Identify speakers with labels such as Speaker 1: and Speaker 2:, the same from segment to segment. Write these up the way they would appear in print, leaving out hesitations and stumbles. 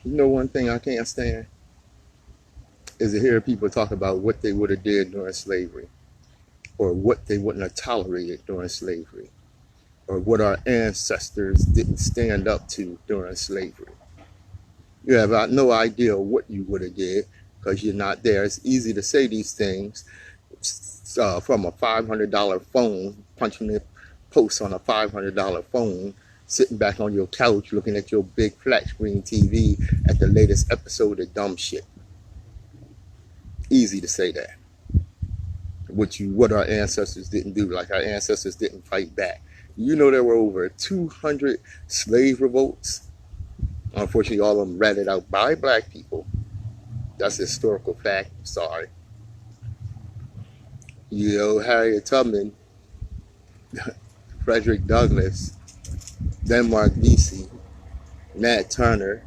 Speaker 1: You know, one thing I can't stand is to hear people talk about what they would have did during slavery, or what they wouldn't have tolerated during slavery, or what our ancestors didn't stand up to during slavery. You have no idea what you would have did because you're not there. It's easy to say these things from a $500 phone, punching the posts on a $500 phone, sitting back on your couch looking at your big flat screen TV at the latest episode of dumb shit. Easy to say that. What our ancestors didn't do, like our ancestors didn't fight back. You know, there were over 200 slave revolts. Unfortunately, all of them ratted out by black people. That's a historical fact. Sorry. You know, Harriet Tubman, Frederick Douglass, Denmark Vesey, Nat Turner,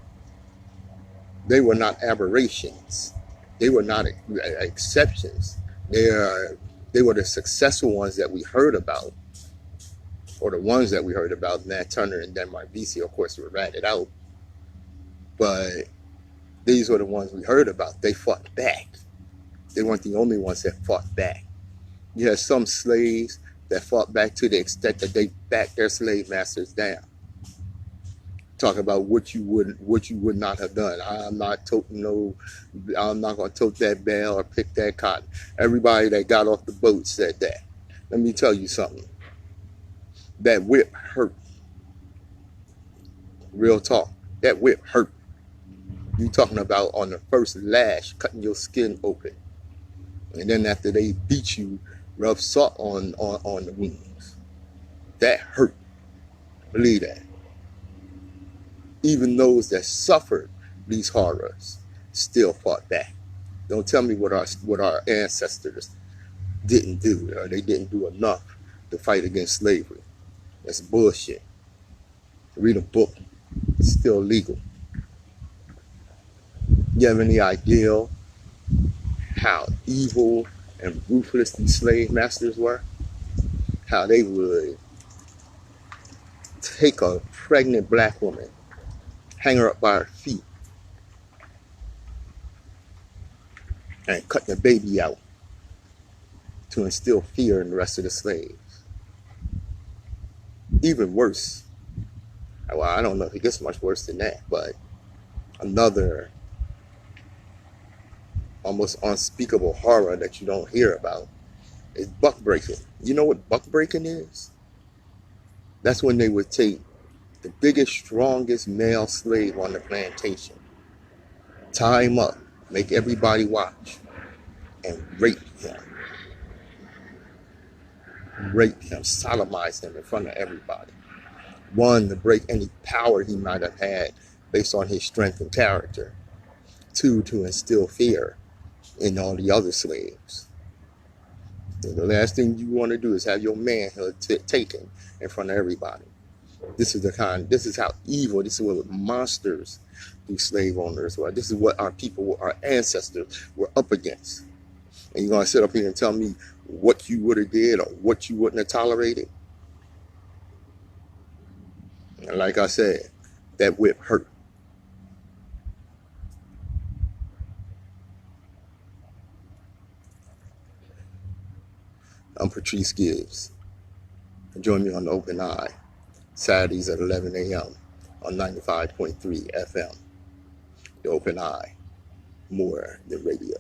Speaker 1: they were not aberrations. They were not exceptions. They were the successful ones that we heard about, or the ones that we heard about. Nat Turner and Denmark Vesey, of course, were ratted out. But these were the ones we heard about. They fought back. They weren't the only ones that fought back. You had some slaves that fought back to the extent that they backed their slave masters down. Talk about what you would not have done. I'm not going to tote that bale or pick that cotton. Everybody that got off the boat said that. Let me tell you something. That whip hurt. Real talk. That whip hurt. You talking about on the first lash, cutting your skin open. And then after they beat you, rub salt on the wounds. That hurt. Believe that. Even those that suffered these horrors still fought back. Don't tell me what our ancestors didn't do, or they didn't do enough to fight against slavery. That's bullshit. Read a book. It's still legal. You have any idea how evil and ruthless these slave masters were? How they would take a pregnant black woman, hang her up by her feet, and cut the baby out to instill fear in the rest of the slaves. Even worse. Well, I don't know if it gets much worse than that, but another almost unspeakable horror that you don't hear about is buck breaking. You know what buck breaking is? That's when they would take the biggest, strongest male slave on the plantation, tie him up, make everybody watch, and rape him. Rape him, sodomize him in front of everybody. One, to break any power he might have had based on his strength and character. Two, to instill fear in all the other slaves. And the last thing you want to do is have your manhood taken in front of everybody. This is how evil, this is what monsters these slave owners were. This is what our people, our ancestors were up against. And you're going to sit up here and tell me what you would have did or what you wouldn't have tolerated? And like I said, that whip hurt. I'm Patrice Gibbs. Join me on the Open Eye, Saturdays at 11 a.m. on 95.3 FM. The Open Eye, more than radio.